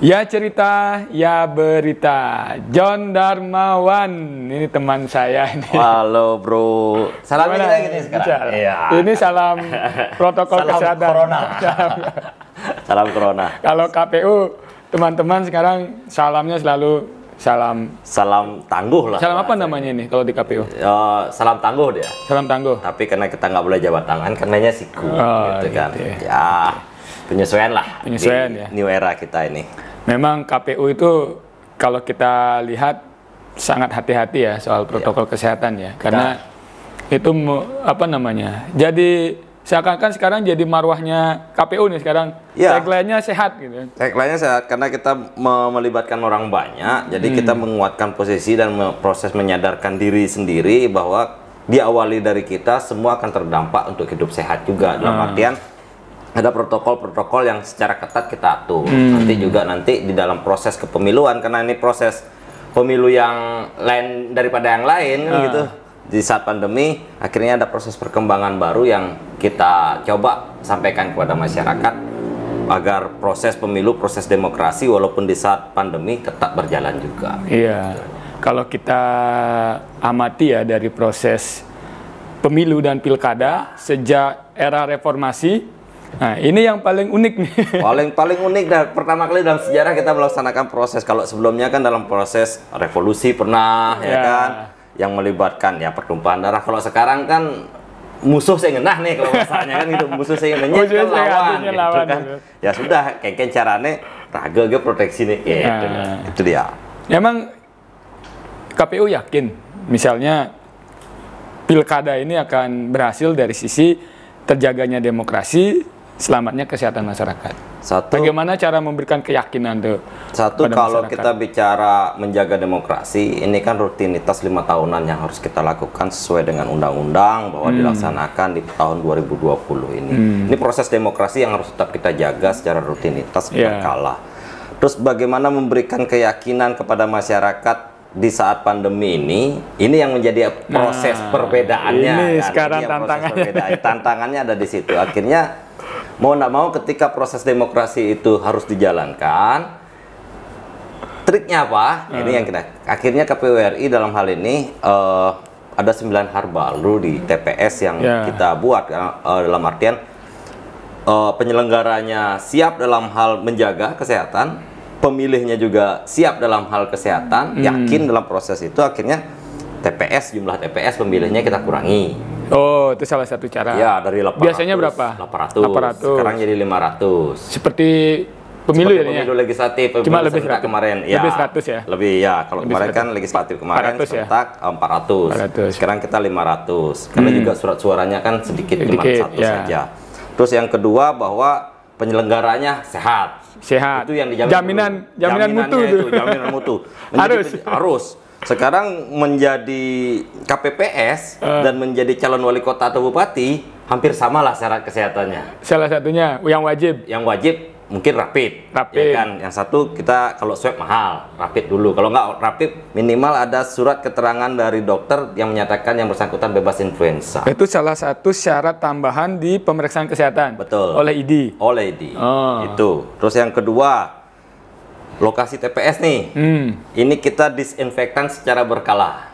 Ya cerita, ya berita. John Darmawan, ini teman saya ini. Halo bro, salam Gimana? kita gini sekarang. Iya. Ini salam protokol Salam kesehatan. corona. Salam corona. Kalau KPU, teman-teman sekarang salamnya selalu Salam tangguh lah. salam apa namanya ini kalau di KPU? Salam tangguh dia. Salam tangguh. Tapi karena kita nggak boleh jabat tangan, karenanya siku, Oh, gitu kan. gitu. Ya, penyesuaian lah. Penyesuaian di ya. New era kita ini. Memang KPU itu kalau kita lihat sangat hati-hati ya soal protokol kesehatan ya, karena itu apa namanya? Jadi seakan-akan sekarang jadi marwahnya KPU nih sekarang. Ya. Tagline-nya sehat gitu. Tagline-nya sehat karena kita melibatkan orang banyak, jadi kita menguatkan posisi dan proses menyadarkan diri sendiri bahwa diawali dari kita semua akan terdampak untuk hidup sehat juga. Dalam artian ada protokol-protokol yang secara ketat kita atur. Nanti di dalam proses kepemiluan, karena ini proses pemilu yang lain daripada yang lain kan gitu. Di saat pandemi akhirnya ada proses perkembangan baru yang kita coba sampaikan kepada masyarakat agar proses pemilu, proses demokrasi walaupun di saat pandemi tetap berjalan juga. Iya. Kalau kita amati ya dari proses pemilu dan pilkada sejak era reformasi. Nah, ini yang paling unik nih. Paling unik dan pertama kali dalam sejarah kita melaksanakan proses. Kalau sebelumnya kan dalam proses revolusi pernah ya kan, yang melibatkan ya pertumpahan darah. Kalau sekarang kan musuh saya ngenah nih kalau masalahnya kan gitu, musuh saya ngenah kan lawan, gitu kan. Ya sudah, kayak caranya raga ge proteksi nih gitu. Itu dia. Emang KPU yakin misalnya pilkada ini akan berhasil dari sisi terjaganya demokrasi, selamatnya kesehatan masyarakat. Bagaimana cara memberikan keyakinan tuh? Satu, kalau kita bicara menjaga demokrasi, ini kan rutinitas 5 tahunan yang harus kita lakukan sesuai dengan undang-undang bahwa dilaksanakan di tahun 2020 ini. Ini proses demokrasi yang harus tetap kita jaga secara rutinitas berkala. Terus bagaimana memberikan keyakinan kepada masyarakat di saat pandemi ini yang menjadi proses perbedaannya. Ini kan? sekarang tantangannya. Tantangannya ada di situ. Akhirnya mau nggak mau ketika proses demokrasi itu harus dijalankan, triknya apa? Ini yang kita. Akhirnya KPU RI dalam hal ini ada 9 hal baru di TPS yang kita buat dalam artian penyelenggaranya siap dalam hal menjaga kesehatan. Pemilihnya juga siap dalam hal kesehatan, yakin dalam proses itu, akhirnya jumlah TPS pemilihnya kita kurangi. Oh, itu salah satu cara. Ya, dari 800. Biasanya berapa? 800. Sekarang jadi 500. Seperti pemilu ya? Pemilu legislatif, cuma lebih 100 kemarin. Lebih 100 ya? Lebih ya, kalau kemarin kan legislatif kemarin serentak 400. Sekarang kita 500. Karena juga surat suaranya kan sedikit cuma satu saja. Terus yang kedua bahwa penyelenggaranya sehat. Itu yang dijamin jaminan mutu itu. Jaminan mutu. Harus. Sekarang menjadi KPPS dan menjadi calon wali kota atau bupati hampir samalah syarat kesehatannya. Salah satunya yang wajib. Yang wajib mungkin rapid. Ya kan? Yang satu kita kalau swab mahal, rapid dulu. Kalau nggak rapid minimal ada surat keterangan dari dokter yang menyatakan yang bersangkutan bebas influenza. Itu salah satu syarat tambahan di pemeriksaan kesehatan. Betul. Oleh ID. Oleh ID. Itu. Terus yang kedua, lokasi TPS nih. Ini kita disinfektan secara berkala.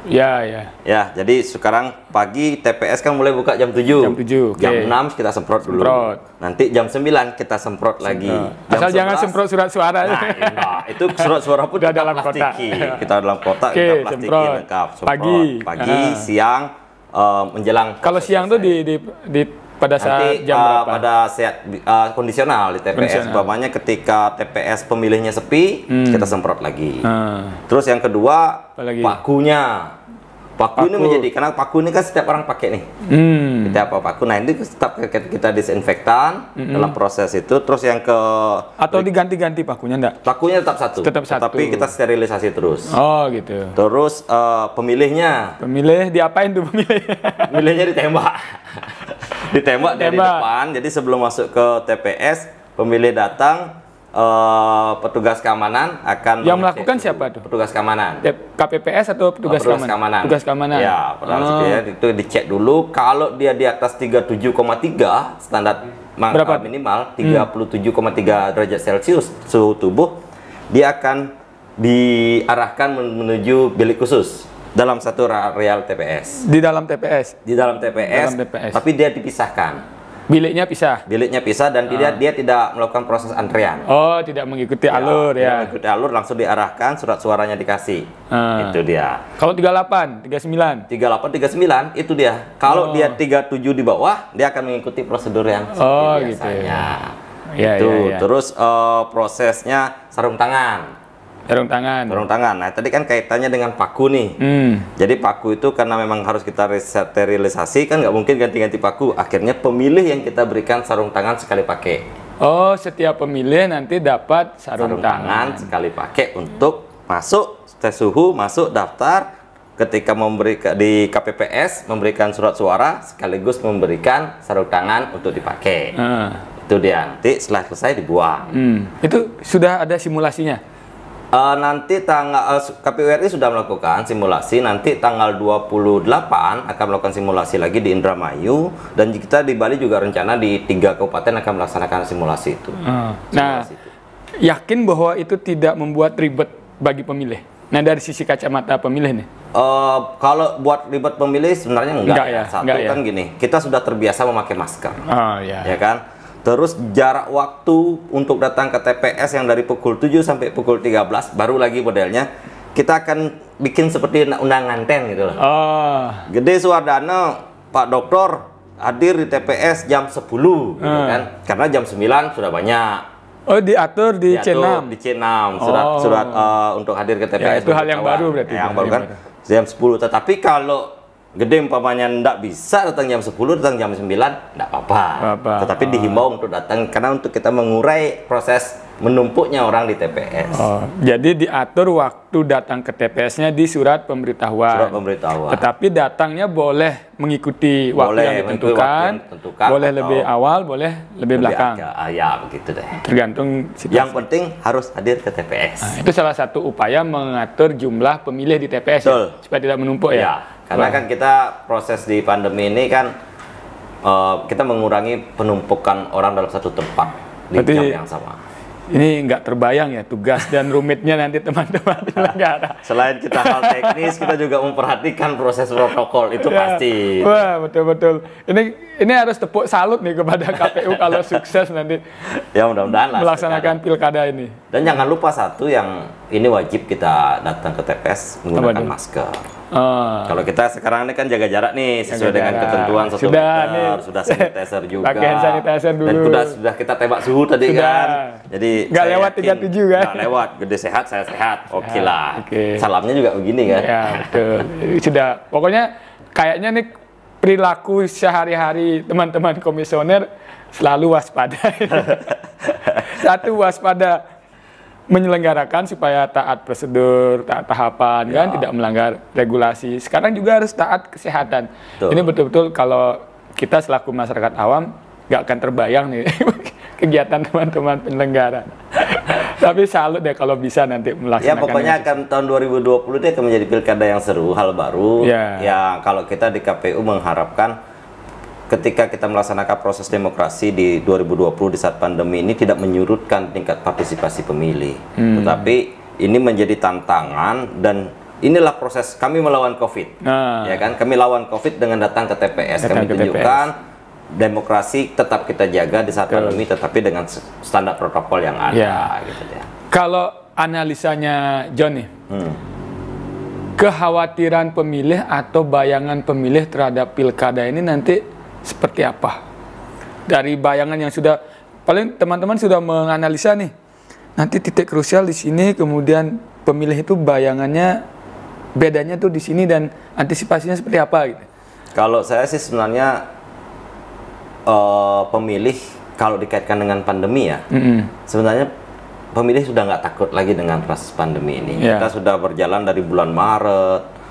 Ya, jadi sekarang pagi TPS kan mulai buka jam 7. Jam 7. Jam 6 kita semprot dulu. Nanti jam 9 kita semprot lagi. Asal jangan semprot surat suara. Nah, itu surat suara pun udah dalam kotak. Kita dalam kotak, kita plastiki lengkap. Semprot. Pagi, siang, menjelang. Kalau siang tuh pada saat jam berapa? Pada saat kondisional di TPS. Umpamanya ketika TPS pemilihnya sepi, kita semprot lagi. Terus yang kedua, pakunya. Paku ini menjadi, karena paku ini kan setiap orang pakai nih. Setiap paku. Nah, ini tetap kita disinfektan dalam proses itu. Terus yang atau diganti-ganti pakunya enggak? Pakunya tetap satu. Tapi kita sterilisasi terus. Oh, gitu. Terus pemilihnya. Pemilih diapain tuh pemilih? Pemilihnya ditembak. Ditembak dari depan. Jadi sebelum masuk ke TPS, pemilih datang, petugas keamanan akan yang melakukan siapa tuh? Petugas keamanan. KPPS atau petugas keamanan? Petugas keamanan. Ya, itu dicek dulu. Kalau dia di atas 37,3 standar Berapa? Minimal 37,3 derajat Celcius suhu tubuh, dia akan diarahkan menuju bilik khusus dalam satu areal TPS. Di dalam TPS. Di dalam TPS, tapi dia dipisahkan. Biliknya pisah. Biliknya pisah dan dia tidak melakukan proses antrean. Oh, tidak mengikuti alur ya. Mengikuti alur, langsung diarahkan, surat suaranya dikasih. Itu dia. Kalau 38, 39. 38, 39 itu dia. Kalau dia 37 di bawah, dia akan mengikuti prosedur yang seperti biasanya. Gitu. Terus prosesnya sarung tangan. Sarung tangan. Sarung tangan. Nah, tadi kan kaitannya dengan paku nih. Jadi paku itu karena memang harus kita sterilisasi, kan nggak mungkin ganti-ganti paku. Akhirnya pemilih yang kita berikan sarung tangan sekali pakai. Oh, setiap pemilih nanti dapat sarung tangan sekali pakai untuk masuk tes suhu, masuk daftar. Ketika memberikan di KPPS memberikan surat suara sekaligus memberikan sarung tangan untuk dipakai. Itu dia. Nanti setelah selesai dibuang. Itu sudah ada simulasinya. Nanti KPU RI sudah melakukan simulasi, nanti tanggal 28 akan melakukan simulasi lagi di Indramayu, dan kita di Bali juga rencana di 3 kabupaten akan melaksanakan simulasi itu. Yakin bahwa itu tidak membuat ribet bagi pemilih? Nah, dari sisi kacamata pemilih nih. Kalau buat ribet pemilih sebenarnya enggak ya. Satu kan gini, kita sudah terbiasa memakai masker. Ya kan? Terus jarak waktu untuk datang ke TPS yang dari pukul 7 sampai pukul 13, baru lagi modelnya kita akan bikin seperti undangan ten gitu loh. Gede Suwardana, Pak Dokter hadir di TPS jam 10 gitu kan. Karena jam 9 sudah banyak. Oh, diatur di C6. Di C6 surat untuk hadir ke TPS. Ya, itu hal yang baru berarti. Yang baru kan jam 10. Tetapi kalau gede umpamanya ndak bisa datang jam 10, datang jam 9, ndak apa-apa. Tetapi dihimbau untuk datang karena untuk kita mengurai proses menumpuknya orang di TPS. Jadi diatur waktu datang ke TPS-nya di surat pemberitahuan. Surat pemberitahuan. Tetapi datangnya boleh mengikuti waktu yang ditentukan, boleh lebih awal, boleh lebih belakang. Ya, begitu deh. Tergantung situasi. Yang penting harus hadir ke TPS. Itu salah satu upaya mengatur jumlah pemilih di TPS ya, supaya tidak menumpuk ya. Karena kan kita proses di pandemi ini kan kita mengurangi penumpukan orang dalam satu tempat di jam yang sama. Ini nggak terbayang ya tugas dan rumitnya nanti teman-teman penyelenggara. Selain kita hal teknis, kita juga memperhatikan proses protokol itu pasti. Wah, betul-betul. Ini harus tepuk salut nih kepada KPU kalau sukses nanti. Ya, mudah-mudahan melaksanakan pilkada ini. Dan jangan lupa satu yang ini wajib kita datang ke TPS menggunakan masker. Kalau kita sekarang ini kan jaga jarak nih sesuai dengan ketentuan 1 meter, sudah sanitizer juga. Pakai hand sanitizer dulu. Dan sudah kita tembak suhu tadi kan. Jadi nggak lewat 37 kan? Nggak lewat. Gede sehat, saya sehat. Oke lah. Salamnya juga begini kan? Ya, betul. Sudah. Pokoknya kayaknya nih perilaku sehari-hari teman-teman komisioner selalu waspada. Satu, waspada menyelenggarakan supaya taat prosedur, taat tahapan, kan, tidak melanggar regulasi. Sekarang juga harus taat kesehatan. Ini betul-betul kalau kita selaku masyarakat awam nggak akan terbayang nih kegiatan teman-teman penyelenggara. Tapi salut deh kalau bisa nanti melaksanakan. Ya, pokoknya akan tahun 2020 ini akan menjadi pilkada yang seru, hal baru. Ya, kalau kita di KPU mengharapkan ketika kita melaksanakan proses demokrasi di 2020 di saat pandemi ini tidak menyurutkan tingkat partisipasi pemilih. Tetapi ini menjadi tantangan dan inilah proses kami melawan COVID. Ya kan, kami lawan COVID dengan datang ke TPS. Kami tunjukkan demokrasi tetap kita jaga di saat pandemi, tetapi dengan standar protokol yang ada. Gitu ya. Kalau analisanya John nih, kekhawatiran pemilih atau bayangan pemilih terhadap pilkada ini nanti seperti apa? Dari bayangan yang sudah, paling teman-teman sudah menganalisa nih, nanti titik krusial di sini, kemudian pemilih itu bayangannya bedanya tuh di sini dan antisipasinya seperti apa gitu. Kalau saya sih sebenarnya pemilih kalau dikaitkan dengan pandemi ya, sebenarnya pemilih sudah nggak takut lagi dengan proses pandemi ini. Kita sudah berjalan dari bulan Maret,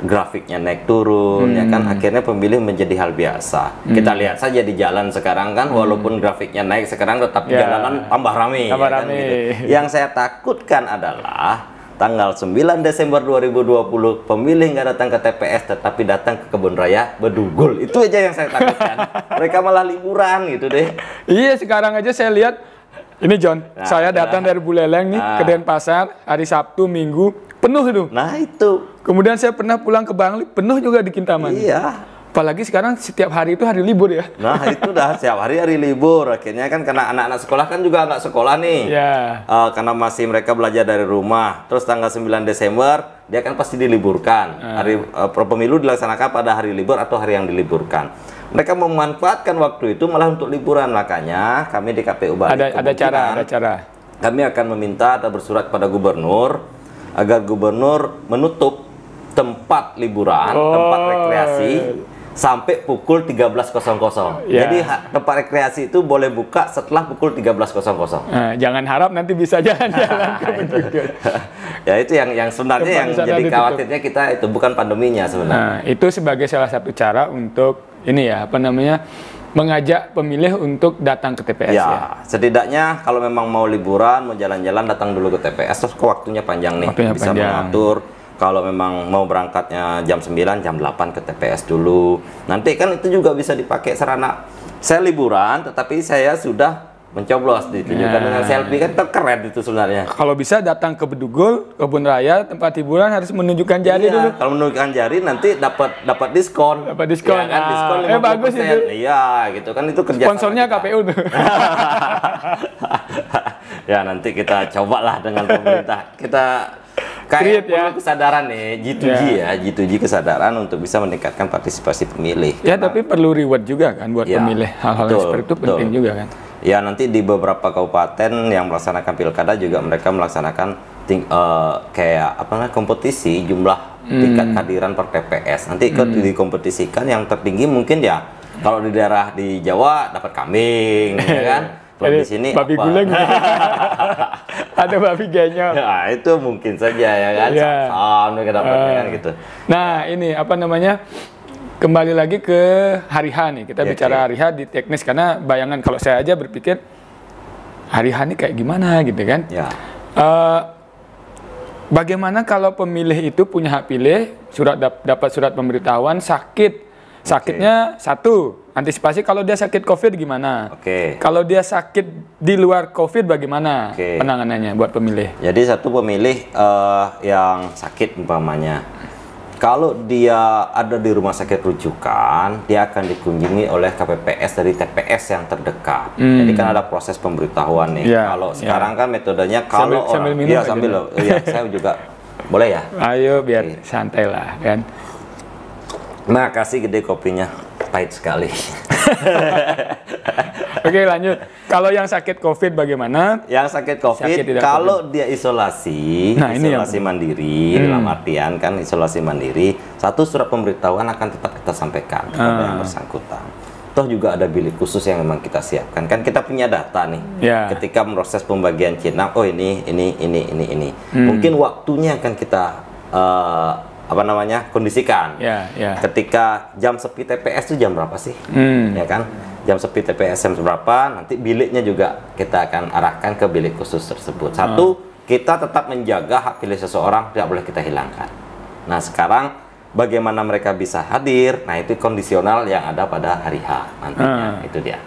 grafiknya naik turun, ya kan, akhirnya pemilih menjadi hal biasa. Kita lihat saja di jalan sekarang kan, walaupun grafiknya naik sekarang tetap jalanan tambah ramai. Gitu. Yang saya takutkan adalah tanggal 9 Desember 2020 pemilih nggak datang ke TPS tetapi datang ke kebun raya Bedugul. Itu aja yang saya takutkan. Mereka malah liburan gitu deh. Iya, sekarang aja saya lihat ini John, saya datang dari Buleleng nih ke Denpasar hari Sabtu, Minggu, penuh itu. Nah itu. Kemudian saya pernah pulang ke Bangli, penuh juga di Kintaman. Iya. Apalagi sekarang setiap hari itu hari libur ya. Nah itu dah setiap hari libur. Akhirnya kan karena anak-anak sekolah kan juga nggak sekolah nih. Ya. Karena masih mereka belajar dari rumah. Terus tanggal 9 Desember dia kan pasti diliburkan. Hari pemilu dilaksanakan pada hari libur atau hari yang diliburkan. Mereka memanfaatkan waktu itu malah untuk liburan. Makanya kami di KPU Bali ada cara. Kami akan meminta atau bersurat kepada gubernur agar gubernur menutup tempat liburan, tempat rekreasi sampai pukul 13.00. Ya. Jadi tempat rekreasi itu boleh buka setelah pukul 13.00. Nah, jangan harap nanti bisa jalan-jalan ke Bedugul. Ya itu yang sebenarnya yang jadi khawatirnya kita itu bukan pandeminya sebenarnya. Nah, itu sebagai salah satu cara untuk ini ya, mengajak pemilih untuk datang ke TPS ya. Setidaknya kalau memang mau liburan, mau jalan-jalan datang dulu ke TPS, terus waktunya panjang nih. Bisa mengatur. Kalau memang mau berangkatnya jam 9, jam 8 ke TPS dulu. Nanti kan itu juga bisa dipakai sarana. Saya liburan, tetapi saya sudah mencoblos, ditunjukkan dengan selfie, kan keren itu sebenarnya. Kalau bisa datang ke Bedugul, kebun raya, tempat hiburan harus menunjukkan jari dulu. Kalau menunjukkan jari nanti dapat diskon. Dapat diskon. Ya kan, diskon 50%. Bagus itu. Iya, gitu kan itu kerja. Sponsornya KPU tuh. Ya nanti kita cobalah dengan pemerintah. Kita kayak perlu kesadaran nih, G2G kesadaran untuk bisa meningkatkan partisipasi pemilih. Ya, tapi perlu reward juga kan buat pemilih. Hal-hal seperti itu penting juga kan. Ya, nanti di beberapa kabupaten yang melaksanakan pilkada juga mereka melaksanakan kayak kompetisi jumlah tingkat kehadiran per TPS. Nanti ikut dikompetisikan, yang tertinggi mungkin ya kalau di daerah di Jawa dapat kambing, ya kan? Kalau di sini babi gulung. Ada babi genyok. Ya, itu mungkin saja ya kan. Mereka dapatnya kan gitu. Nah, ini kembali lagi ke hari H nih. Kita bicara hari H di teknis, karena bayangan kalau saya aja berpikir hari H ini kayak gimana gitu kan. Ya. Bagaimana kalau pemilih itu punya hak pilih, dapat surat pemberitahuan, sakitnya satu, antisipasi kalau dia sakit COVID gimana? Kalau dia sakit di luar COVID bagaimana penanganannya buat pemilih? Jadi satu pemilih yang sakit umpamanya, kalau dia ada di rumah sakit rujukan, dia akan dikunjungi oleh KPPS dari TPS yang terdekat. Jadi kan ada proses pemberitahuan nih. Kalau sekarang kan metodenya kalau sambil minum saya juga boleh ya. Ayo biar santai lah kan. Nah, kasih gede kopinya, pahit sekali. Oke, lanjut. Kalau yang sakit COVID bagaimana? Yang sakit COVID, kalau dia isolasi, isolasi mandiri, dalam artian kan isolasi mandiri, satu surat pemberitahuan akan tetap kita sampaikan kepada yang bersangkutan. Toh juga ada bilik khusus yang memang kita siapkan. Kan kita punya data nih. Ketika proses pembagian C6, oh ini. Mungkin waktunya akan kita kondisikan. Ketika jam sepi TPS itu jam berapa sih? Ya kan? Jam sepi TPS jam berapa? Nanti biliknya juga kita akan arahkan ke bilik khusus tersebut. Satu, kita tetap menjaga hak pilih seseorang, tidak boleh kita hilangkan. Nah, sekarang bagaimana mereka bisa hadir? Nah, itu kondisional yang ada pada hari H nantinya. Itu dia.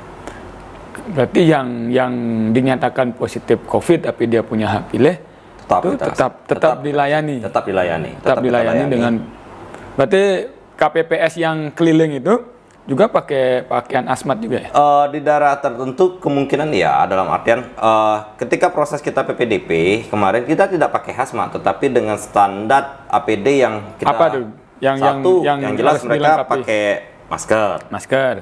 Berarti yang dinyatakan positif COVID tapi dia punya hak pilih, tetap dilayani. Tetap dilayani dengan, berarti KPPS yang keliling itu juga pakai pakaian asmat juga ya? Di daerah tertentu kemungkinan ya, dalam artian ketika proses kita PPDP kemarin kita tidak pakai hazmat, tetapi dengan standar APD yang kita yang jelas mereka pakai masker,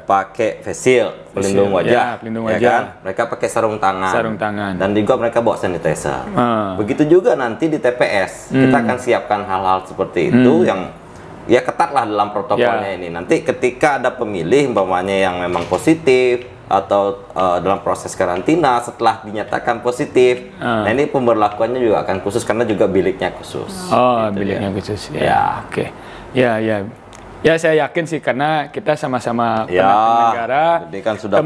pakai face shield, pelindung wajah, kan? Mereka pakai sarung tangan, dan juga mereka bawa sanitizer. Begitu juga nanti di TPS kita akan siapkan hal-hal seperti itu yang ketatlah dalam protokolnya ini. Nanti ketika ada pemilih umpamanya yang memang positif atau dalam proses karantina setelah dinyatakan positif, nah ini pemberlakuannya juga akan khusus karena juga biliknya khusus. Biliknya khusus. Oke. Ya, saya yakin sih karena kita sama-sama penyelenggara, kan sudah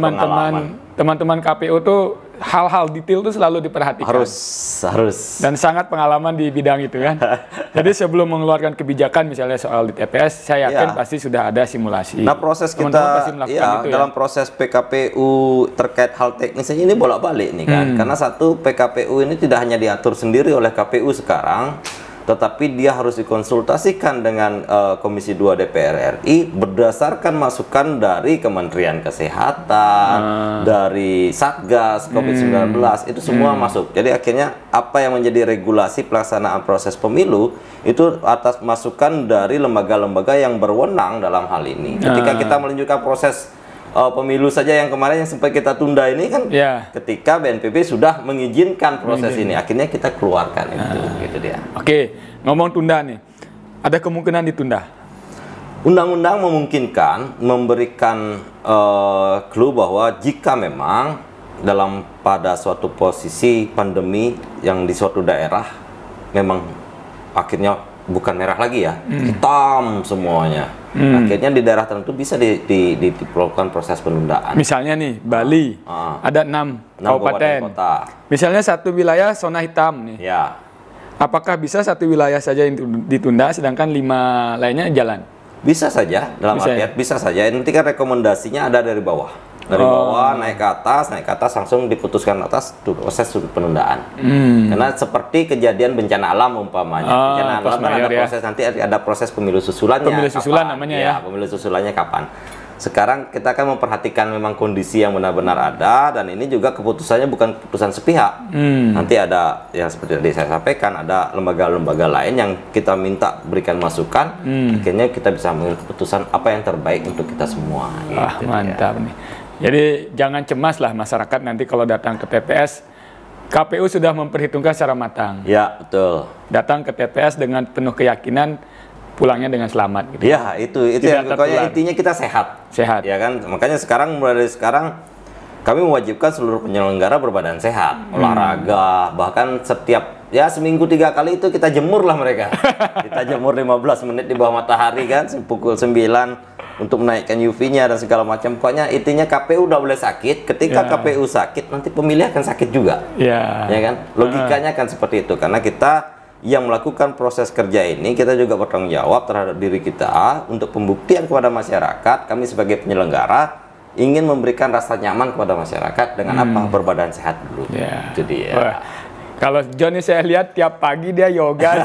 teman-teman KPU tuh hal-hal detail itu selalu diperhatikan. Harus. Dan sangat pengalaman di bidang itu kan. Jadi sebelum mengeluarkan kebijakan misalnya soal di TPS, saya yakin pasti sudah ada simulasi. Nah, proses kita dalam proses PKPU terkait hal teknisnya ini bolak-balik nih kan. Karena satu, PKPU ini tidak hanya diatur sendiri oleh KPU sekarang, tetapi dia harus dikonsultasikan dengan Komisi 2 DPR RI berdasarkan masukan dari Kementerian Kesehatan, dari Satgas COVID-19, itu semua masuk. Jadi akhirnya apa yang menjadi regulasi pelaksanaan proses pemilu itu atas masukan dari lembaga-lembaga yang berwenang dalam hal ini. Ketika kita menunjukkan proses pemilu saja yang kemarin yang sempat kita tunda ini kan, ketika BNPB sudah mengizinkan proses ini, akhirnya kita keluarkan itu, gitu dia. Oke, ngomong tunda nih, ada kemungkinan ditunda? Undang-undang memungkinkan memberikan clue bahwa jika memang pada suatu posisi pandemi yang di suatu daerah memang akhirnya bukan merah lagi ya, hitam semuanya. Akhirnya di daerah tertentu bisa dilakukan proses penundaan. Misalnya nih, Bali, ada 6 kabupaten kota. Misalnya satu wilayah zona hitam nih. Ya. Apakah bisa satu wilayah saja yang ditunda, sedangkan 5 lainnya jalan? Bisa saja, dalam artian bisa saja. Nanti kan rekomendasinya ada dari bawah. Dari bawah naik ke atas langsung diputuskan atas proses penundaan. Karena seperti kejadian bencana alam umpamanya. Bencana alam kan ada proses, nanti ada proses pemilu susulannya. Pemilu susulan namanya ya. Pemilu susulannya kapan? Sekarang kita akan memperhatikan memang kondisi yang benar-benar ada, dan ini juga keputusannya bukan keputusan sepihak. Nanti ada yang seperti tadi saya sampaikan, ada lembaga-lembaga lain yang kita minta berikan masukan. Akhirnya kita bisa mengambil keputusan apa yang terbaik untuk kita semua. Gitu, mantap nih. Jadi jangan cemas lah masyarakat nanti kalau datang ke TPS, KPU sudah memperhitungkan secara matang. Ya, betul. Datang ke TPS dengan penuh keyakinan, pulangnya dengan selamat. Gitu. Ya, itu yang pokoknya intinya kita sehat. Sehat. Ya kan, makanya mulai dari sekarang kami mewajibkan seluruh penyelenggara berbadan sehat, olahraga, bahkan setiap seminggu 3 kali itu kita jemur lah mereka. Kita jemur 15 menit di bawah matahari kan, pukul 9 untuk menaikkan UV-nya dan segala macam. Pokoknya intinya KPU udah boleh sakit. Ketika KPU sakit, nanti pemilih akan sakit juga. Ya kan? Logikanya kan seperti itu. Karena kita yang melakukan proses kerja ini, kita juga bertanggung jawab terhadap diri kita untuk pembuktian kepada masyarakat. Kami sebagai penyelenggara ingin memberikan rasa nyaman kepada masyarakat dengan apa? Berbadan sehat dulu. Itu dia. Wah. Kalau John ini saya lihat tiap pagi dia yoga.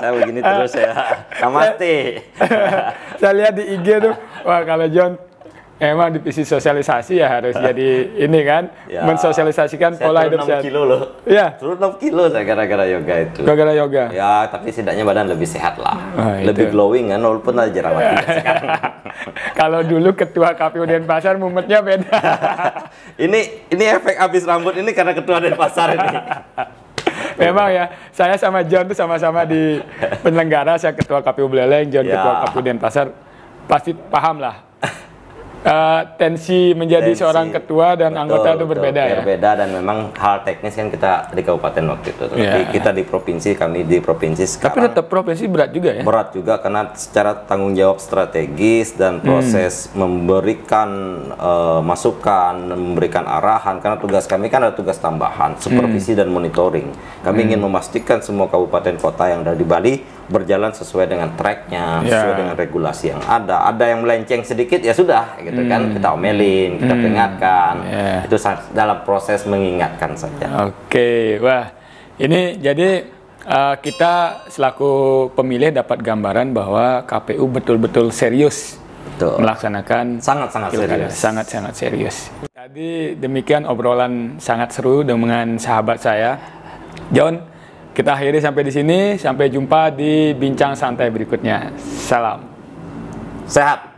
Saya begini terus ya. Namaste. Saya lihat di IG tuh, wah kalau John emang divisi sosialisasi ya harus jadi ini kan, mensosialisasikan pola hidup sehat. 6 kilo loh. Iya. Turun 6 kilo saya gara-gara yoga itu. Gara-gara yoga. Ya, tapi setidaknya badan lebih sehat lah. Lebih glowing kan, walaupun ada jerawat sekarang. Kalau dulu ketua KPU Denpasar mumetnya beda. ini efek habis rambut ini karena ketua Denpasar ini. Memang ya, saya sama John tuh sama-sama di penyelenggara, saya ketua KPU Buleleng, John ketua KPU Denpasar, pasti paham lah. Tensi menjadi seorang ketua dan anggota itu berbeda ya. Berbeda, dan memang hal teknis kan kita di kabupaten waktu itu. Tapi kita di provinsi, kami di provinsi sekarang. Tapi tetap provinsi berat juga ya? Berat juga karena secara tanggung jawab strategis dan proses memberikan masukan, memberikan arahan. Karena tugas kami kan ada tugas tambahan, supervisi dan monitoring. Kami ingin memastikan semua kabupaten kota yang ada di Bali berjalan sesuai dengan tracknya, sesuai dengan regulasi yang ada. Ada yang melenceng sedikit ya sudah, gitu kan, kita omelin, kita peringatkan. Itu dalam proses mengingatkan saja. Oke, wah ini jadi kita selaku pemilih dapat gambaran bahwa KPU betul-betul serius melaksanakan sangat-sangat serius. Sangat-sangat serius. Tadi demikian obrolan sangat seru dengan sahabat saya, John. Kita akhiri sampai di sini. Sampai jumpa di bincang santai berikutnya. Salam. Sehat.